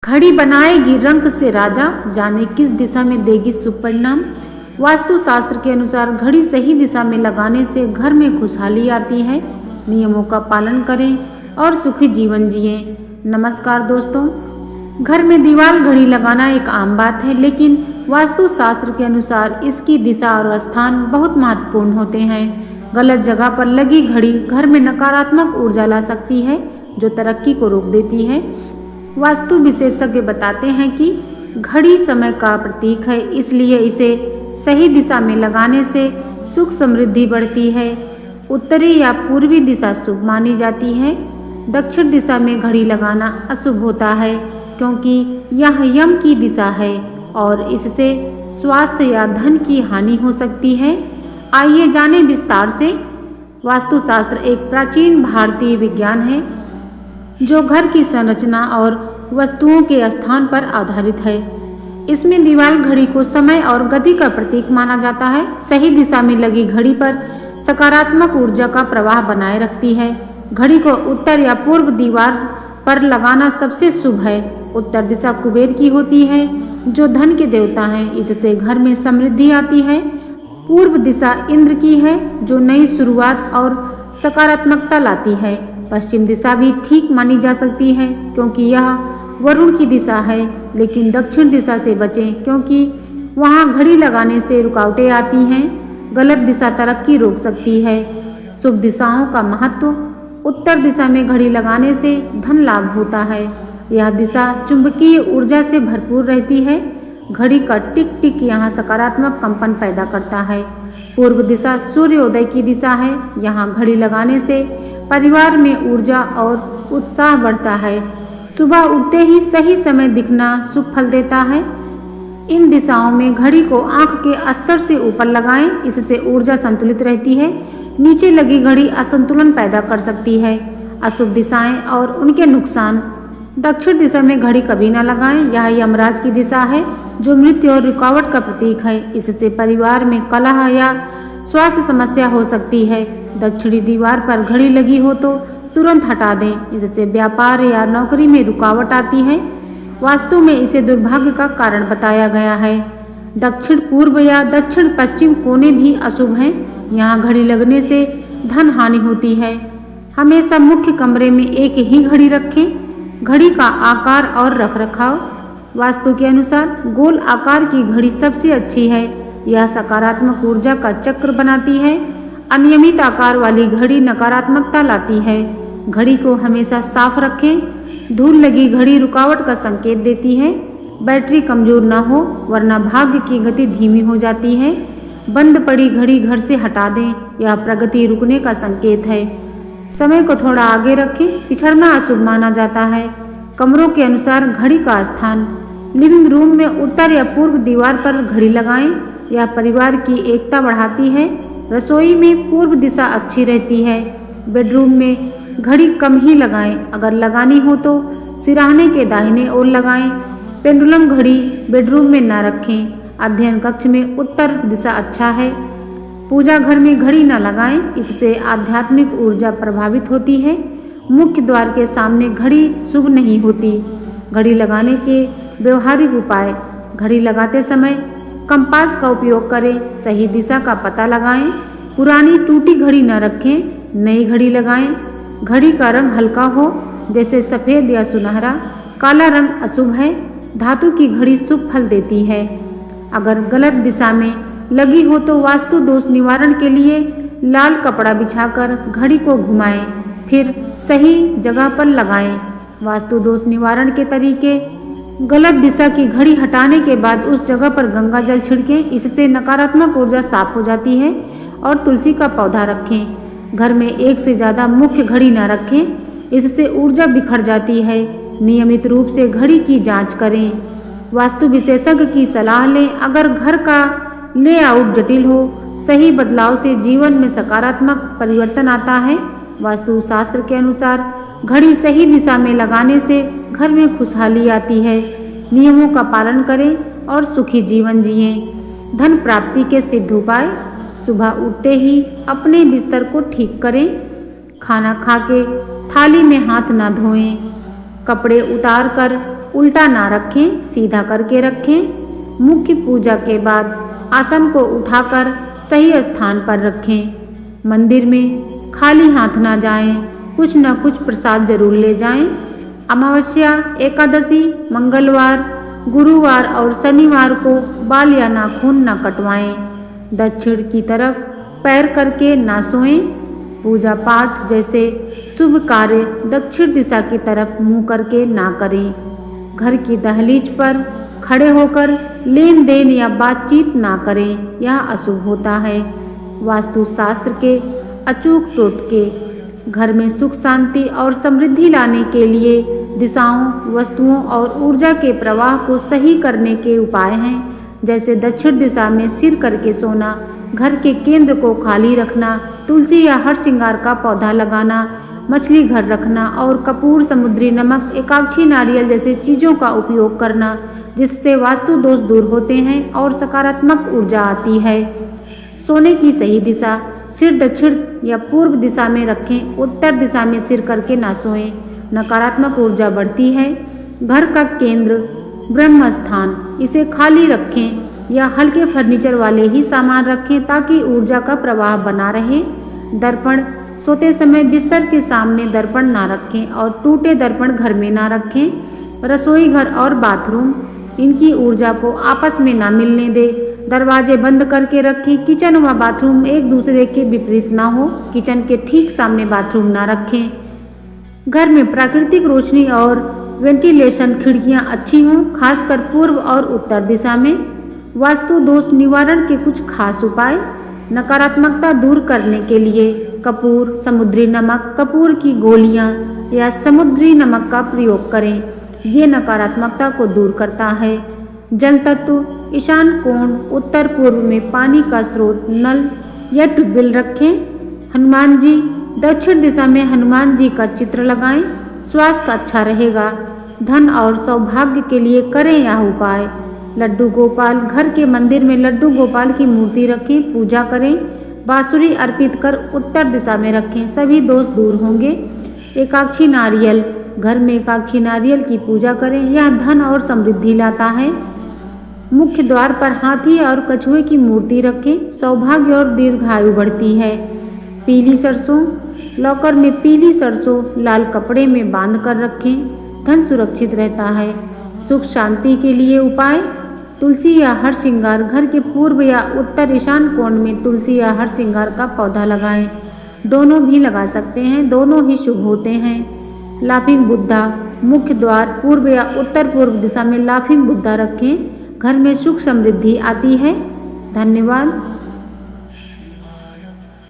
घड़ी बनाएगी रंक से राजा, जाने किस दिशा में देगी शुभ परिणाम। वास्तु शास्त्र के अनुसार घड़ी सही दिशा में लगाने से घर में खुशहाली आती है। नियमों का पालन करें और सुखी जीवन जिएं। नमस्कार दोस्तों, घर में दीवार घड़ी लगाना एक आम बात है, लेकिन वास्तु शास्त्र के अनुसार इसकी दिशा और स्थान बहुत महत्वपूर्ण होते हैं। गलत जगह पर लगी घड़ी घर में नकारात्मक ऊर्जा ला सकती है, जो तरक्की को रोक देती है। वास्तु विशेषज्ञ बताते हैं कि घड़ी समय का प्रतीक है, इसलिए इसे सही दिशा में लगाने से सुख समृद्धि बढ़ती है। उत्तरी या पूर्वी दिशा शुभ मानी जाती है। दक्षिण दिशा में घड़ी लगाना अशुभ होता है, क्योंकि यह यम की दिशा है और इससे स्वास्थ्य या धन की हानि हो सकती है। आइए जानें विस्तार से। वास्तुशास्त्र एक प्राचीन भारतीय विज्ञान है जो घर की संरचना और वस्तुओं के स्थान पर आधारित है। इसमें दीवार घड़ी को समय और गति का प्रतीक माना जाता है। सही दिशा में लगी घड़ी पर सकारात्मक ऊर्जा का प्रवाह बनाए रखती है। घड़ी को उत्तर या पूर्व दीवार पर लगाना सबसे शुभ है। उत्तर दिशा कुबेर की होती है, जो धन के देवता हैं। इससे घर में समृद्धि आती है। पूर्व दिशा इंद्र की है, जो नई शुरुआत और सकारात्मकता लाती है। पश्चिम दिशा भी ठीक मानी जा सकती है, क्योंकि यह वरुण की दिशा है, लेकिन दक्षिण दिशा से बचें, क्योंकि वहां घड़ी लगाने से रुकावटें आती हैं। गलत दिशा तरक्की रोक सकती है। शुभ दिशाओं का महत्व। उत्तर दिशा में घड़ी लगाने से धन लाभ होता है। यह दिशा चुंबकीय ऊर्जा से भरपूर रहती है। घड़ी का टिक टिक यहाँ सकारात्मक कंपन पैदा करता है। पूर्व दिशा सूर्योदय की दिशा है। यहाँ घड़ी लगाने से परिवार में ऊर्जा और उत्साह बढ़ता है। सुबह उठते ही सही समय दिखना शुभ फल देता है। इन दिशाओं में घड़ी को आंख के स्तर से ऊपर लगाएं, इससे ऊर्जा संतुलित रहती है। नीचे लगी घड़ी असंतुलन पैदा कर सकती है। अशुभ दिशाएं और उनके नुकसान। दक्षिण दिशा में घड़ी कभी न लगाएं। यह यमराज की दिशा है, जो मृत्यु और रुकावट का प्रतीक है। इससे परिवार में कलह या स्वास्थ्य समस्या हो सकती है। दक्षिणी दीवार पर घड़ी लगी हो तो तुरंत हटा दें, इससे व्यापार या नौकरी में रुकावट आती है। वास्तु में इसे दुर्भाग्य का कारण बताया गया है। दक्षिण पूर्व या दक्षिण पश्चिम कोने भी अशुभ हैं। यहाँ घड़ी लगने से धन हानि होती है। हमेशा मुख्य कमरे में एक ही घड़ी रखें। घड़ी का आकार और रखरखाव। वास्तु के अनुसार गोल आकार की घड़ी सबसे अच्छी है। यह सकारात्मक ऊर्जा का चक्र बनाती है। अनियमित आकार वाली घड़ी नकारात्मकता लाती है। घड़ी को हमेशा साफ रखें। धूल लगी घड़ी रुकावट का संकेत देती है। बैटरी कमजोर न हो, वरना भाग्य की गति धीमी हो जाती है। बंद पड़ी घड़ी घर से हटा दें, यह प्रगति रुकने का संकेत है। समय को थोड़ा आगे रखें। पिछड़ना अशुभ माना जाता है। कमरों के अनुसार घड़ी का स्थान। लिविंग रूम में उत्तर या पूर्व दीवार पर घड़ी लगाएं। यह परिवार की एकता बढ़ाती है। रसोई में पूर्व दिशा अच्छी रहती है। बेडरूम में घड़ी कम ही लगाएं। अगर लगानी हो तो सिरहाने के दाहिने ओर लगाएं। पेंडुलम घड़ी बेडरूम में न रखें। अध्ययन कक्ष में उत्तर दिशा अच्छा है। पूजा घर में घड़ी न लगाएं, इससे आध्यात्मिक ऊर्जा प्रभावित होती है। मुख्य द्वार के सामने घड़ी शुभ नहीं होती। घड़ी लगाने के व्यवहारिक उपाय। घड़ी लगाते समय कंपास का उपयोग करें। सही दिशा का पता लगाएं। पुरानी टूटी घड़ी न रखें। नई घड़ी लगाएं। घड़ी का रंग हल्का हो, जैसे सफ़ेद या सुनहरा। काला रंग अशुभ है। धातु की घड़ी शुभ फल देती है। अगर गलत दिशा में लगी हो तो वास्तु दोष निवारण के लिए लाल कपड़ा बिछाकर घड़ी को घुमाएं, फिर सही जगह पर लगाएं। वास्तु दोष निवारण के तरीके। गलत दिशा की घड़ी हटाने के बाद उस जगह पर गंगा जल छिड़कें, इससे नकारात्मक ऊर्जा साफ हो जाती है। और तुलसी का पौधा रखें। घर में एक से ज़्यादा मुख्य घड़ी न रखें, इससे ऊर्जा बिखर जाती है। नियमित रूप से घड़ी की जांच करें। वास्तु विशेषज्ञ की सलाह लें। अगर घर का लेआउट जटिल हो, सही बदलाव से जीवन में सकारात्मक परिवर्तन आता है। वास्तु शास्त्र के अनुसार घड़ी सही दिशा में लगाने से घर में खुशहाली आती है। नियमों का पालन करें और सुखी जीवन जिएं। धन प्राप्ति के सिद्ध उपाय। सुबह उठते ही अपने बिस्तर को ठीक करें। खाना खा के थाली में हाथ न धोएं। कपड़े उतार कर उल्टा ना रखें, सीधा करके रखें। मुख्य पूजा के बाद आसन को उठाकर सही स्थान पर रखें। मंदिर में खाली हाथ ना जाएं, कुछ न कुछ प्रसाद जरूर ले जाएं। अमावस्या, एकादशी, मंगलवार, गुरुवार और शनिवार को बाल या नाखून न कटवाएं। दक्षिण की तरफ पैर करके ना सोएं। पूजा पाठ जैसे शुभ कार्य दक्षिण दिशा की तरफ मुंह करके ना करें। घर की दहलीज पर खड़े होकर लेन देन या बातचीत ना करें, यह अशुभ होता है। वास्तु शास्त्र के अचूक टोटके घर में सुख शांति और समृद्धि लाने के लिए दिशाओं, वस्तुओं और ऊर्जा के प्रवाह को सही करने के उपाय हैं, जैसे दक्षिण दिशा में सिर करके सोना, घर के केंद्र को खाली रखना, तुलसी या हर श्रृंगार का पौधा लगाना, मछली घर रखना और कपूर, समुद्री नमक, एकाक्षी नारियल जैसे चीज़ों का उपयोग करना, जिससे वास्तु दोष दूर होते हैं और सकारात्मक ऊर्जा आती है। सोने की सही दिशा, सिर दक्षिण या पूर्व दिशा में रखें, उत्तर दिशा में सिर करके ना सोएं, नकारात्मक ऊर्जा बढ़ती है। घर का केंद्र ब्रह्म स्थान, इसे खाली रखें या हल्के फर्नीचर वाले ही सामान रखें ताकि ऊर्जा का प्रवाह बना रहे। दर्पण, सोते समय बिस्तर के सामने दर्पण ना रखें और टूटे दर्पण घर में ना रखें। रसोई घर और बाथरूम, इनकी ऊर्जा को आपस में ना मिलने दें। दरवाजे बंद करके रखें। किचन व बाथरूम एक दूसरे के विपरीत ना हो, किचन के ठीक सामने बाथरूम ना रखें। घर में प्राकृतिक रोशनी और वेंटिलेशन खिड़कियां अच्छी हों, खासकर पूर्व और उत्तर दिशा में। वास्तु दोष निवारण के कुछ खास उपाय। नकारात्मकता दूर करने के लिए कपूर, समुद्री नमक, कपूर की गोलियां या समुद्री नमक का प्रयोग करें, ये नकारात्मकता को दूर करता है। जल तत्व, ईशान कोण, उत्तर पूर्व में पानी का स्रोत, नल या ट्यूबवेल रखें। हनुमान जी, दक्षिण दिशा में हनुमान जी का चित्र लगाएं, स्वास्थ्य अच्छा रहेगा। धन और सौभाग्य के लिए करें यह उपाय। लड्डू गोपाल, घर के मंदिर में लड्डू गोपाल की मूर्ति रखें, पूजा करें। बांसुरी अर्पित कर उत्तर दिशा में रखें, सभी दोष दूर होंगे। एकाक्षी नारियल, घर में एकाक्षी नारियल की पूजा करें, यह धन और समृद्धि लाता है। मुख्य द्वार पर हाथी और कछुए की मूर्ति रखें, सौभाग्य और दीर्घायु बढ़ती है। पीली सरसों, लॉकर में पीली सरसों लाल कपड़े में बांध कर रखें, धन सुरक्षित रहता है। सुख शांति के लिए उपाय। तुलसी या हर श्रृंगार, घर के पूर्व या उत्तर ईशान कोण में तुलसी या हर श्रृंगार का पौधा लगाएं, दोनों भी लगा सकते हैं, दोनों ही शुभ होते हैं। लाफिंग बुद्धा, मुख्य द्वार पूर्व या उत्तर पूर्व दिशा में लाफिंग बुद्धा रखें, घर में सुख समृद्धि आती है। धन्यवाद।